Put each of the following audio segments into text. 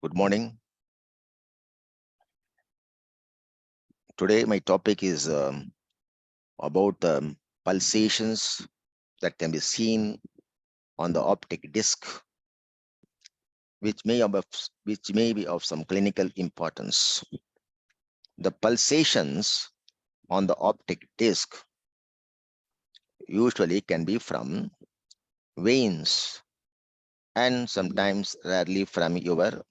Good morning. Today my topic is about pulsations that can be seen on the optic disc, which may be of some clinical importance. The pulsations on the optic disc usually can be from veins and sometimes rarely from your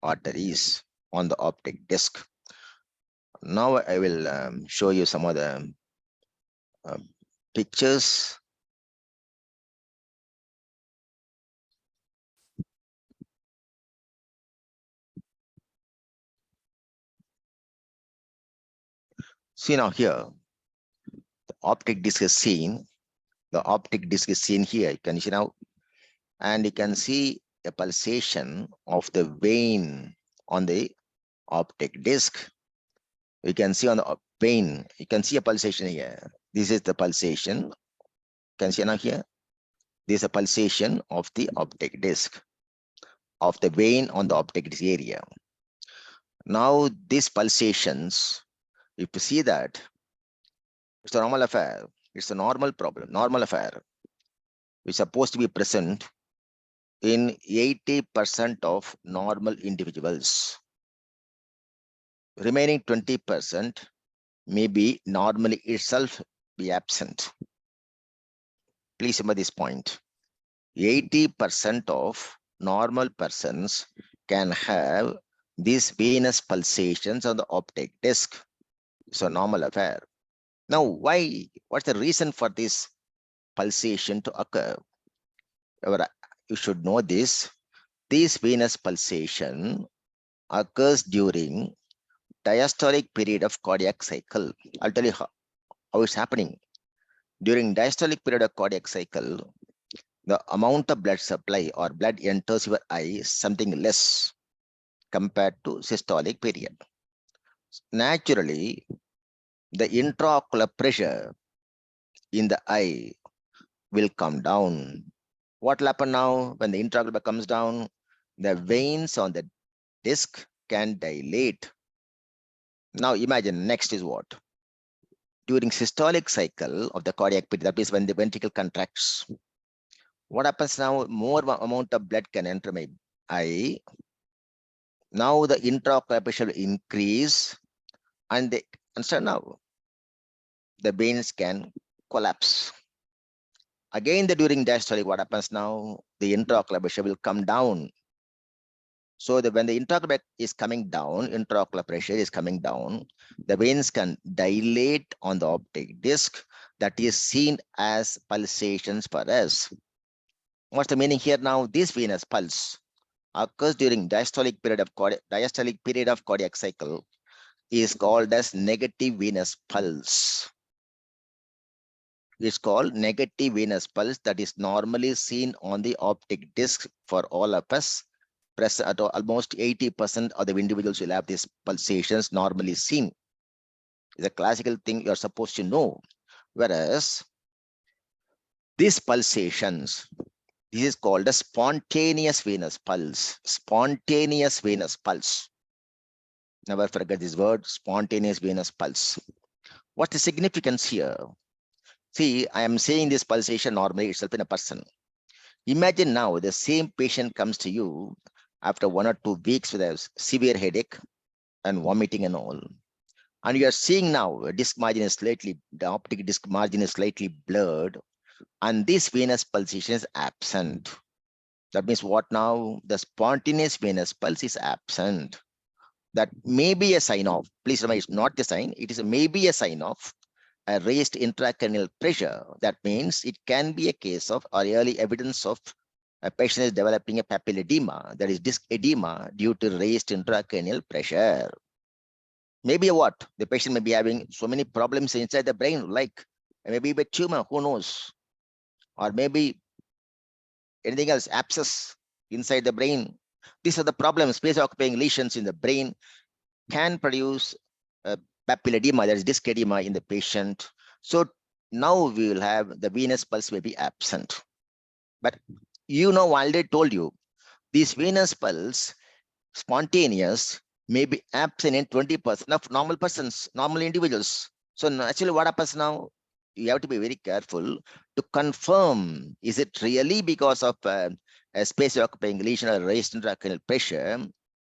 arteries on the optic disc. Now I will show you some of the pictures. See now here, the optic disc is seen. The optic disc is seen here. You can see now, and you can see a pulsation of the vein on the optic disc. You can see on the vein, you can see a pulsation here. This is the pulsation. You can see now here. This is a pulsation of the optic disc, of the vein on the optic disc area. Now these pulsations, if you see that, it's a normal affair. It's a normal problem, normal affair, which is supposed to be present in 80% of normal individuals. Remaining 20% may be normally itself be absent. Please remember this point. 80% of normal persons can have these venous pulsations on the optic disc. It's a normal affair. Now, why? What's the reason for this pulsation to occur? You should know this. This venous pulsation occurs during diastolic period of cardiac cycle. I'll tell you how it's happening. During diastolic period of cardiac cycle, the amount of blood supply or blood enters your eye is something less compared to systolic period. Naturally, the intraocular pressure in the eye will come down. What will happen now when the intraocular comes down? The veins on the disc can dilate. Now imagine next is what? During systolic cycle of the cardiac period, that is when the ventricle contracts. What happens now? More amount of blood can enter my eye. Now the intraocular pressure will increase, and now the veins can collapse. Again, during diastolic, what happens now? The intraocular pressure will come down. So when the intraocular is coming down, intraocular pressure is coming down, the veins can dilate on the optic disc. That is seen as pulsations for us. What's the meaning here now? This venous pulse occurs during diastolic period of cardiac cycle is called as negative venous pulse. It's called negative venous pulse that is normally seen on the optic disc for all of us. At almost 80% of the individuals will have these pulsations normally seen. It's a classical thing you're supposed to know. Whereas these pulsations, this is called a spontaneous venous pulse. Spontaneous venous pulse. Never forget this word, spontaneous venous pulse. What's the significance here? See, I am saying this pulsation normally itself in a person. Imagine now the same patient comes to you after 1 or 2 weeks with a severe headache and vomiting and all. And you are seeing now the optic disc margin is slightly blurred, and this venous pulsation is absent. That means what now? The spontaneous venous pulse is absent. That may be a sign of, please remember, it's not the sign, it is maybe a sign of a raised intracranial pressure. That means it can be a case of or early evidence of a patient is developing a papilledema, that is disc edema due to raised intracranial pressure. Maybe what? The patient may be having so many problems inside the brain, like maybe a tumor, who knows? Or maybe anything else, abscess inside the brain. These are the problems. Space occupying lesions in the brain can produce papilledema, that is disc edema in the patient. So now we will have the venous pulse may be absent. But you know, I already told you, this venous pulse spontaneous may be absent in 20% of normal persons, normal individuals. So actually what happens now? You have to be very careful to confirm, is it really because of a space occupying lesion or raised intracranial pressure?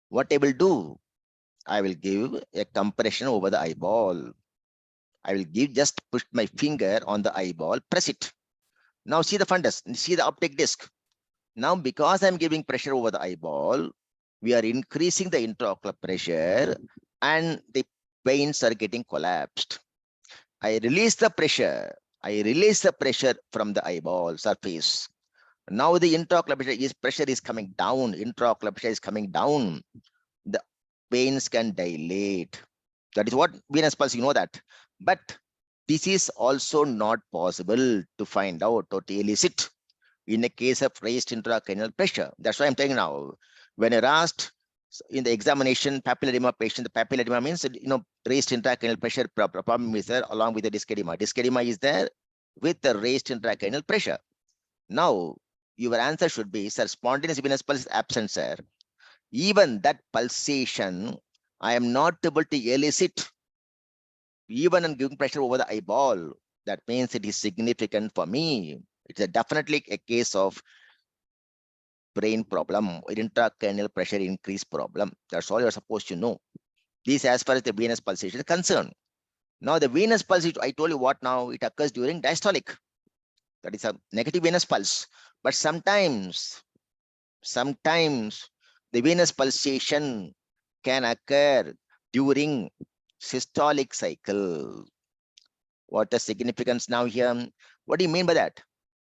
What I will do, I will give a compression over the eyeball. I will just push my finger on the eyeball, press it. Now see the fundus, see the optic disc. Now, because I'm giving pressure over the eyeball, we are increasing the intraocular pressure and the veins are getting collapsed. I release the pressure. I release the pressure from the eyeball surface. Now the intraocular pressure is coming down. Intraocular pressure is coming down. The veins can dilate. That is what venous pulse, you know that. But this is also not possible to find out or to elicit in a case of raised intracranial pressure. That's why I'm telling you now. When you're asked in the examination, papilledema patient, the papilledema means, raised intracranial pressure problem is there along with the disc edema. Disc edema is there with the raised intracranial pressure. Now, your answer should be, sir, spontaneous venous pulse is absent, sir. Even that pulsation, I am not able to elicit even on giving pressure over the eyeball. That means it is significant for me. It's definitely a case of brain problem, intracranial pressure increase problem. That's all you're supposed to know. This as far as the venous pulsation is concerned. Now the venous pulse, I told you what now, it occurs during diastolic. That is a negative venous pulse. But sometimes the venous pulsation can occur during systolic cycle. What the significance now here? What do you mean by that?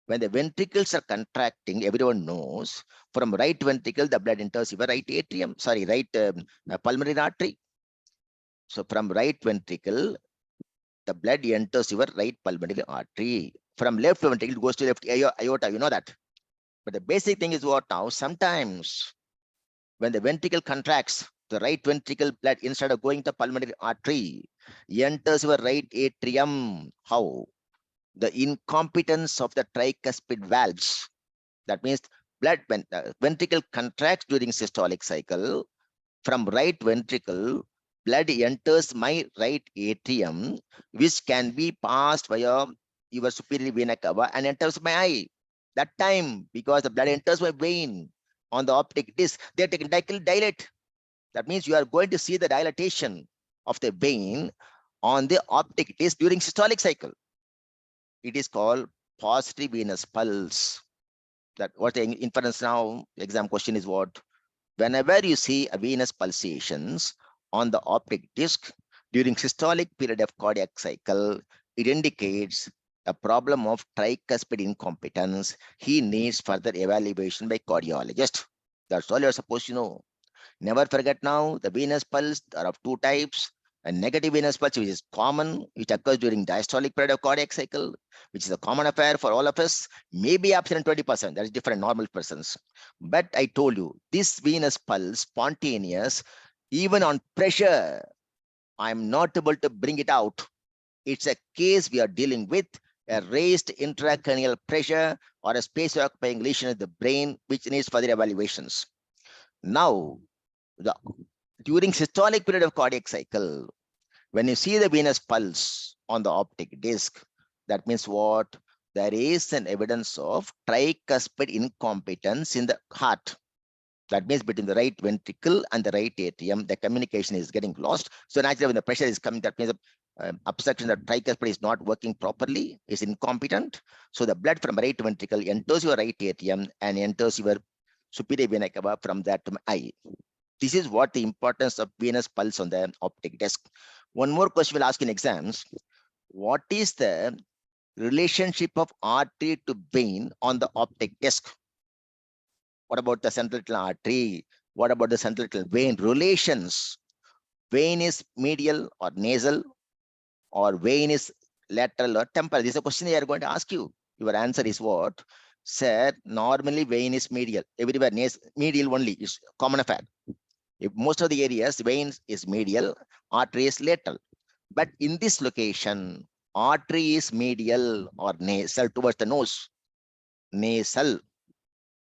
When the ventricles are contracting, everyone knows, from right ventricle, the blood enters your right atrium, right pulmonary artery. So from right ventricle, the blood enters your right pulmonary artery. From left ventricle, it goes to left aorta, you know that. But the basic thing is what now? Sometimes when the ventricle contracts, the right ventricle blood, instead of going to pulmonary artery, enters your right atrium. How? The incompetence of the tricuspid valves. That means blood ventricle contracts during systolic cycle. From right ventricle, blood enters my right atrium, which can be passed via your superior vena cava and enters my eye. That time, because the blood enters my vein on the optic disc, they can dilate. That means you are going to see the dilatation of the vein on the optic disc during systolic cycle. It is called positive venous pulse. That what the inference now, exam question is what? Whenever you see a venous pulsations on the optic disc during systolic period of cardiac cycle, it indicates a problem of tricuspid incompetence. He needs further evaluation by cardiologist. That's all you're supposed to know. Never forget now, the venous pulse are of two types. A negative venous pulse, which is common, which occurs during diastolic period of cardiac cycle, which is a common affair for all of us, may be absent in 20%. That is different normal persons. But I told you, this venous pulse, spontaneous, even on pressure, I'm not able to bring it out. It's a case we are dealing with a raised intracranial pressure or a space occupying lesion of the brain, which needs further evaluations. Now, during systolic period of cardiac cycle, when you see the venous pulse on the optic disc, that means what? There is an evidence of tricuspid incompetence in the heart. That means between the right ventricle and the right atrium, the communication is getting lost. So naturally, when the pressure is coming, that means obstruction, that tricuspid is not working properly, is incompetent. So the blood from right ventricle enters your right atrium and enters your superior vena cava from that to my eye. This is what the importance of venous pulse on the optic disc. One more question we'll ask in exams. What is the relationship of artery to vein on the optic disc? What about the central artery? What about the central vein? Relations. Vein is medial or nasal, or vein is lateral or temporal? This is a question they are going to ask you. Your answer is what? Sir, normally vein is medial. Everywhere medial only is common affair. If most of the areas, veins is medial, artery is lateral. But in this location, artery is medial or nasal towards the nose. Nasal.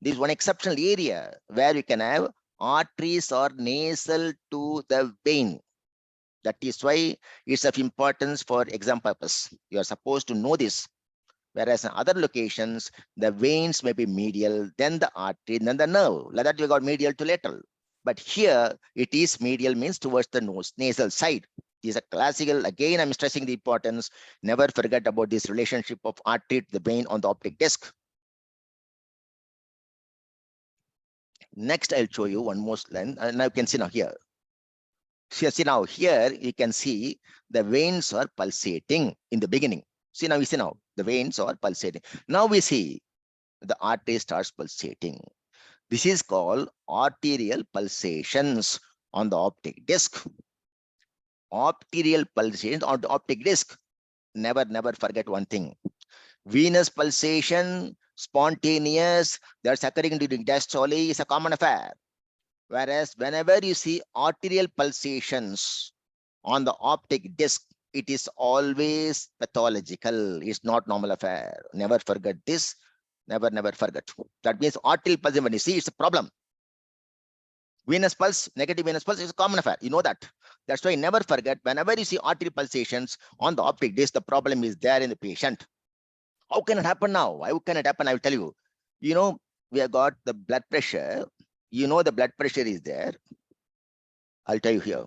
This is one exceptional area where you can have Arteries are nasal to the vein. That is why it's of importance for exam purpose. You are supposed to know this. Whereas in other locations, the veins may be medial, then the artery, then the nerve. Like that, you got medial to lateral. But here, it is medial, means towards the nose, nasal side. These are classical. Again, I'm stressing the importance. Never forget about this relationship of artery to the vein on the optic disc. Next, I'll show you one more line. Now you can see now here. See now here, you can see the veins are pulsating in the beginning. See now, we see now the veins are pulsating. Now we see the artery starts pulsating. This is called arterial pulsations on the optic disc. Arterial pulsations on the optic disc. Never forget one thing. Venous pulsation, spontaneous, that's occurring during diastole is a common affair. Whereas whenever you see arterial pulsations on the optic disc, it is always pathological. It's not normal affair. Never forget this. Never forget. That means arterial pulse, when you see, it's a problem. Venous pulse, negative venous pulse is a common affair. You know that. That's why never forget, whenever you see arterial pulsations on the optic disc, the problem is there in the patient. How can it happen now? How can it happen? I will tell you. You know, we have got the blood pressure. You know, the blood pressure is there. I'll tell you here.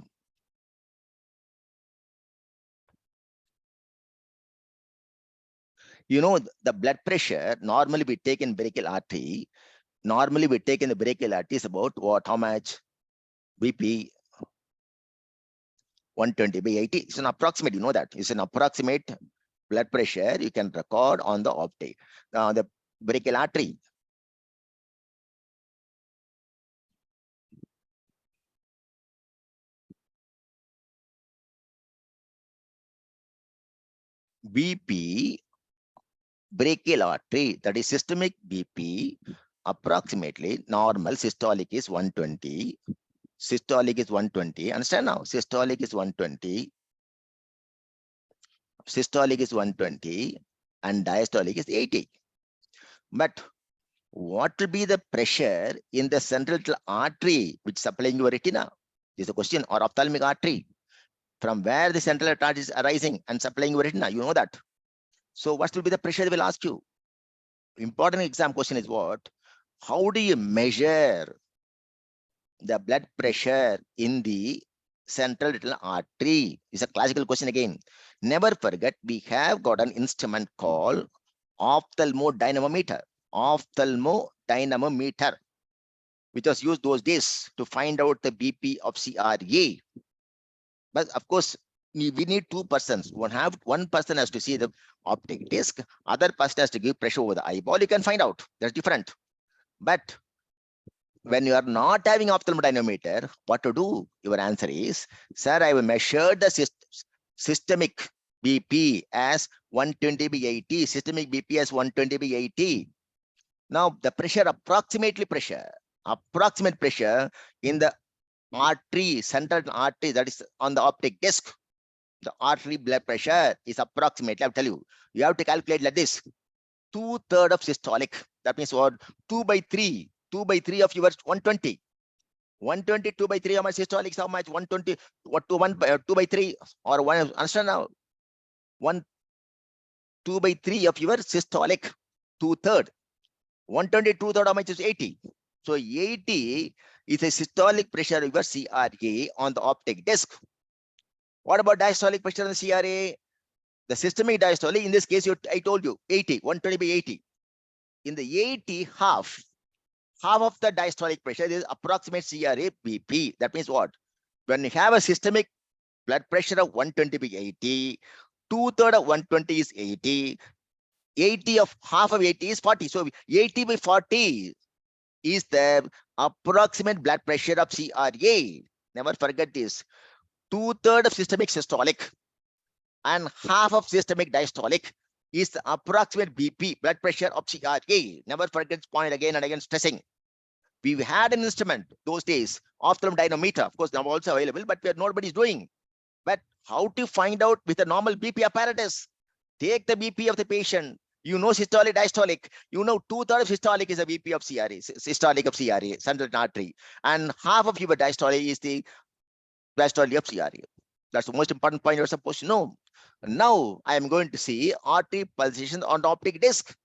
You know, the blood pressure normally we take in brachial artery. Normally we take in the brachial artery is about what? How much? BP 120 by 80. It's an approximate. You know that. It's an approximate blood pressure you can record on the optic, the brachial artery. BP brachial artery, that is systemic BP, approximately normal systolic is 120. Systolic is 120. Understand now? Systolic is 120. Systolic is 120 and diastolic is 80. But what will be the pressure in the central artery which is supplying your retina? This is a question. Or ophthalmic artery. From where the central artery is arising and supplying your retina? You know that. So what will be the pressure? They will ask you. Important exam question is what? How do you measure the blood pressure in the central retinal artery? Is a classical question again. Never forget, we have got an instrument called ophthalmodynamometer. Ophthalmodynamometer, which was used those days to find out the BP of CRA. But of course, we need two persons. One person has to see the optic disc, other person has to give pressure over the eyeball. You can find out. That's different. But when you are not having ophthalmodynamometer, what to do? Your answer is, sir, I will measure the systemic BP as 120 by 80. Systemic BP as 120 by 80. Now the pressure, approximate pressure in the artery, central artery, that is on the optic disc, the artery blood pressure is approximately, I'll tell you, you have to calculate like this: 2/3 of systolic. That means what? 2 by 3 of your 120. 120, 2 by 3, how much systolic is how much? 120, what to 2 by 3 or 1, understand now? 2 by 3 of your systolic, 2/3. 120, 2/3, how much is 80? So 80 is a systolic pressure of your CRA on the optic disc. What about diastolic pressure on the CRA? The systemic diastolic, in this case, I told you 80, 120 by 80. In the 80, half of the diastolic pressure is approximate CRA BP. That means what? When you have a systemic blood pressure of 120 by 80, 2/3 of 120 is 80. 80 of half of 80 is 40. So 80 by 40 is the approximate blood pressure of CRA. Never forget this. 2/3 of systemic systolic and half of systemic diastolic is the approximate BP, blood pressure of CRA. Never forget this point, again and again stressing. We had an instrument those days, ophthalmodynamometer, of course, now also available, but nobody's doing. But how to find out with a normal BP apparatus? Take the BP of the patient, You know systolic, diastolic. You know 2/3 of systolic is a BP of CRA, systolic of CRA, central artery, and half of your diastolic is the diastolic of CRA. That's the most important point you're supposed to know. Now I am going to see artery pulsation on the optic disc.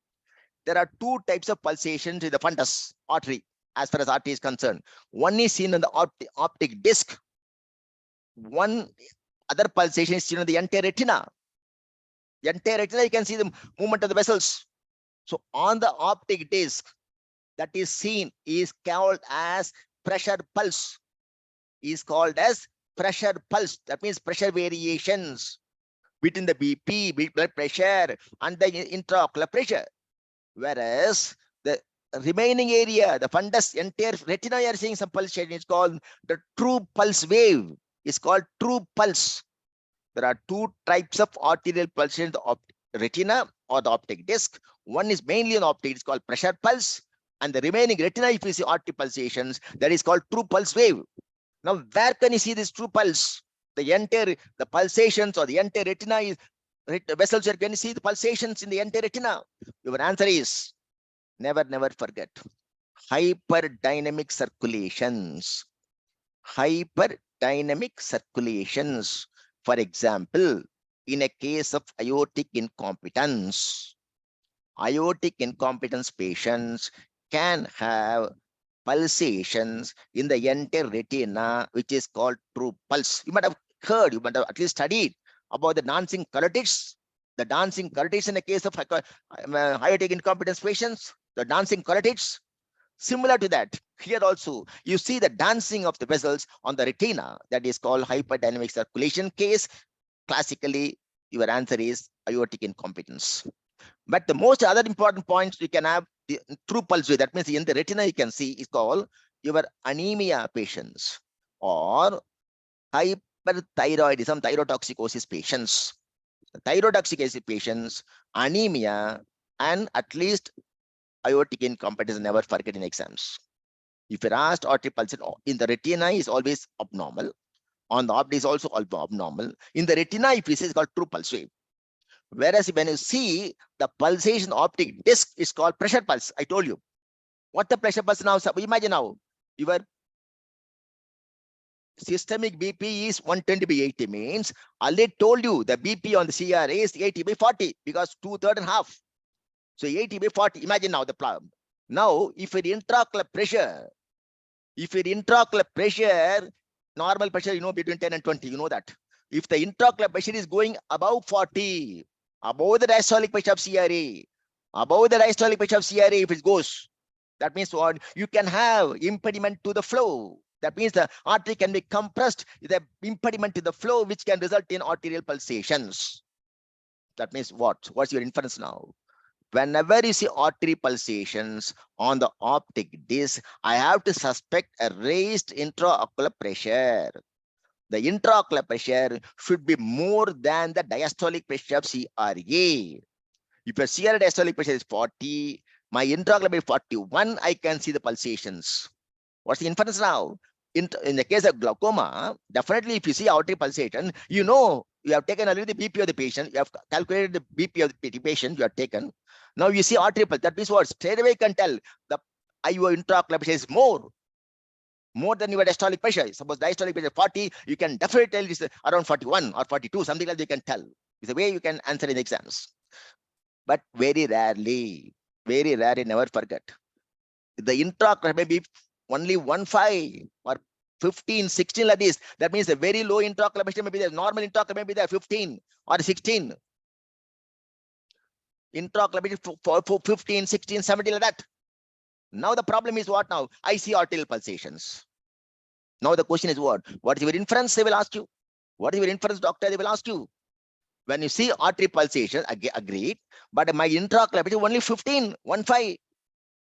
There are two types of pulsations in the fundus artery, as far as artery is concerned. One is seen on the optic disc. One other pulsation is seen on the entire retina. The entire retina, you can see the movement of the vessels. So on the optic disc, that is seen is called as pressure pulse. Is called as pressure pulse. That means pressure variations between the BP, blood pressure, and the intraocular pressure. Whereas the remaining area, the fundus, entire retina, you are seeing some pulsation. It's called the true pulse wave. It's called true pulse. There are two types of arterial pulsation, the retina or the optic disc. One is mainly on optic, it's called pressure pulse. And the remaining retina, if you see artery pulsations, that is called true pulse wave. Now, where can you see this true pulse? The pulsations or the entire retina is vessels. Where can you see the pulsations in the entire retina? Your answer is never forget. Hyperdynamic circulations. Hyperdynamic circulations. For example, in a case of aortic incompetence patients can have pulsations in the entire retina, which is called true pulse. You might have heard, you might have at least studied about the dancing carotids. The dancing carotids in a case of aortic incompetence patients, the dancing carotids. Similar to that, here also, you see the dancing of the vessels on the retina. That is called hyperdynamic circulation case. Classically, your answer is aortic incompetence. But the most other important points you can have the true pulse wave. That means in the retina you can see is called your anemia patients or hyperthyroidism, thyrotoxicosis patients. Thyrotoxicosis patients, anemia, and at least aortic incompetence, never forget in exams. If you're asked artery pulse in the retina is always abnormal. On the optic is also abnormal. In the retina, if you see, it's called true pulse wave. Whereas when you see the pulsation optic disc, is called pressure pulse. I told you. What the pressure pulse now? So imagine now, your systemic BP is 120/80 means I already told you the BP on the CRA is 80/40 because 2/3 and half. So 80/40. Imagine now the problem. Now, if your intraocular pressure, normal pressure, you know, between 10 and 20, you know that. If the intraocular pressure is going above 40, above the diastolic pressure of CRA, if it goes, that means what? You can have impediment to the flow. That means the artery can be compressed, the impediment to the flow, which can result in arterial pulsations. That means what? What's your inference now? Whenever you see artery pulsations on the optic disc, I have to suspect a raised intraocular pressure. The intraocular pressure should be more than the diastolic pressure of CRA. If your CRA diastolic pressure is 40, my intraocular pressure is 41, I can see the pulsations. What's the inference now? In the case of glaucoma, definitely if you see artery pulsation, you know you have taken a little the BP of the patient, you have calculated the BP of the patient, you have taken. Now you see artery pulse, that means what? Straight away you can tell the IO intraocular pressure is more than your diastolic pressure. Suppose diastolic pressure 40, you can definitely tell it's around 41 or 42, something like that you can tell. It's the way you can answer in exams. But very rarely, never forget. The intraocular may be only 1.5 or 15, 16 like this. That means a very low intraocular pressure may be there. Normal intraocular may be there 15 or 16. Intraocular pressure for 15, 16, 17 like that. Now the problem is what now? I see arterial pulsations. Now the question is what? What is your inference? They will ask you. What is your inference, doctor? They will ask you. When you see artery pulsation, agreed, but my intraocular pressure only 15, 1.5.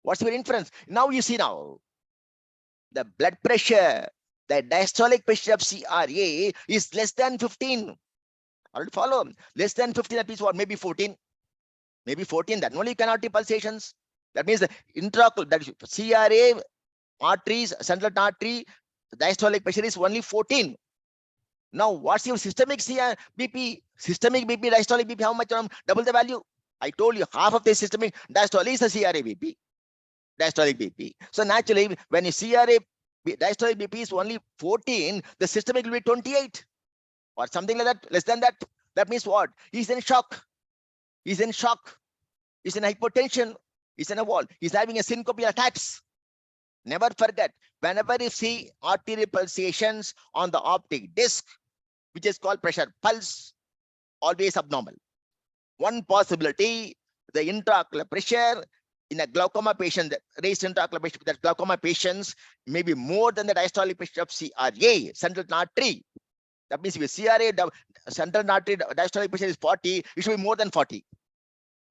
What's your inference? Now you see now. The blood pressure, the diastolic pressure of CRA is less than 15. Already follow. Less than 15, that means what? Maybe 14. Maybe 14. That only you can artery pulsations. That means the intraocular, that CRA arteries, central artery, diastolic pressure is only 14. Now, what's your systemic BP? Systemic BP, diastolic BP, how much? Double the value. I told you half of the systemic diastolic is the CRA BP, diastolic BP. So naturally, when you CRA diastolic BP is only 14, the systemic will be 28 or something like that, less than that. That means what? He's in shock. He's in shock. He's in hypotension. He's in a wall. He's having a syncopial attacks. Never forget, whenever you see arterial pulsations on the optic disc, which is called pressure pulse, always abnormal. One possibility, the intraocular pressure in a glaucoma patient, raised intraocular pressure, that glaucoma patients may be more than the diastolic pressure of CRA, central artery. That means if CRA, central artery diastolic pressure is 40, it should be more than 40.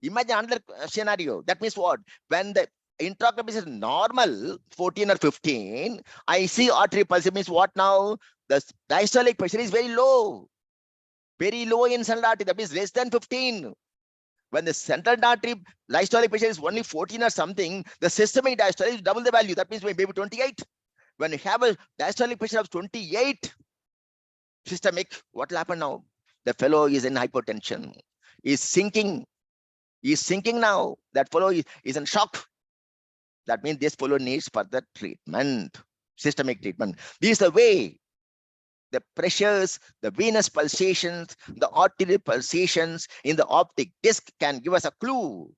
Imagine another scenario. That means what? When the intraocular pressure is normal, 14 or 15, I see artery pulse. It means what now? The diastolic pressure is very low in central artery. That means less than 15. When the central artery diastolic pressure is only 14 or something, the systemic diastolic is double the value. That means maybe 28. When you have a diastolic pressure of 28 systemic, what will happen now? The fellow is in hypotension, is sinking. He's sinking now. That fellow is in shock. That means this fellow needs further treatment, systemic treatment. This is the way the pressures, the venous pulsations, the arterial pulsations in the optic disc can give us a clue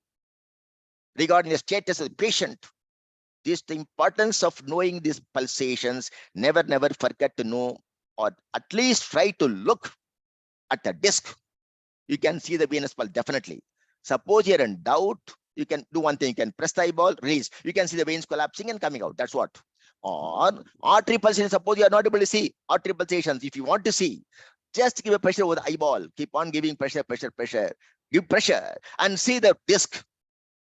regarding the status of the patient. This is the importance of knowing these pulsations. Never forget to know, or at least try to look at the disc. You can see the venous pulse definitely. Suppose you're in doubt, you can do one thing. You can press the eyeball, release. You can see the veins collapsing and coming out. That's what. Or artery pulsations. Suppose you are not able to see artery pulsations. If you want to see, just give a pressure over the eyeball. Keep on giving pressure. Give pressure and see the disc.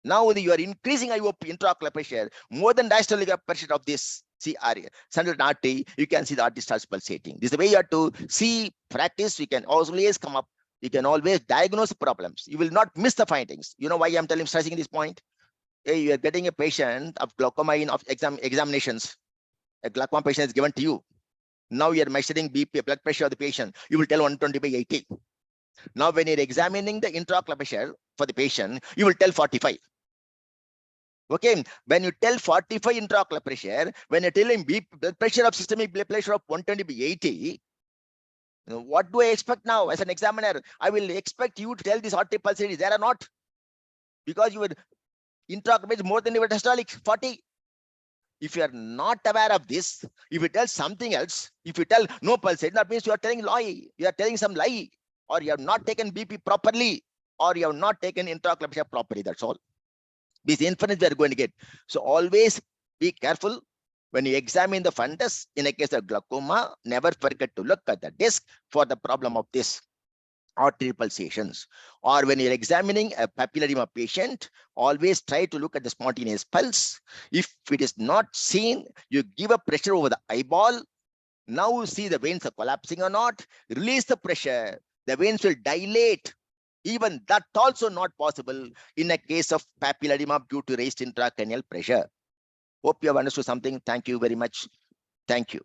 Now you are increasing IOP, intraocular pressure, more than diastolic pressure of this CRA, central artery. You can see the artery starts pulsating. This is the way you have to see, practice. You can always come up. You can always diagnose problems. You will not miss the findings. You know why I'm stressing this point? Hey, you are getting a patient of glaucoma in examinations. A glaucoma patient is given to you. Now you are measuring BP, blood pressure of the patient. You will tell 120/80. Now when you're examining the intraocular pressure for the patient, you will tell 45. Okay, when you tell 45 intraocular pressure, when you're telling blood pressure of systemic blood pressure of 120/80, what do I expect now as an examiner? I will expect you to tell this artery pulse is there or not, because your intraocular pressure is more than your diastolic 40. If you are not aware of this, if you tell something else, if you tell no pulsation, that means you are telling lie. You are telling some lie, or you have not taken BP properly, or you have not taken intraocular pressure properly. That's all. This inference we are going to get. So always be careful. When you examine the fundus, in a case of glaucoma, never forget to look at the disc for the problem of this artery pulsations. Or when you're examining a papilledema patient, always try to look at the spontaneous pulse. If it is not seen, you give a pressure over the eyeball. Now you see the veins are collapsing or not. Release the pressure. The veins will dilate. Even that also not possible in a case of papilledema due to raised intracranial pressure. Hope you have understood something. Thank you very much. Thank you.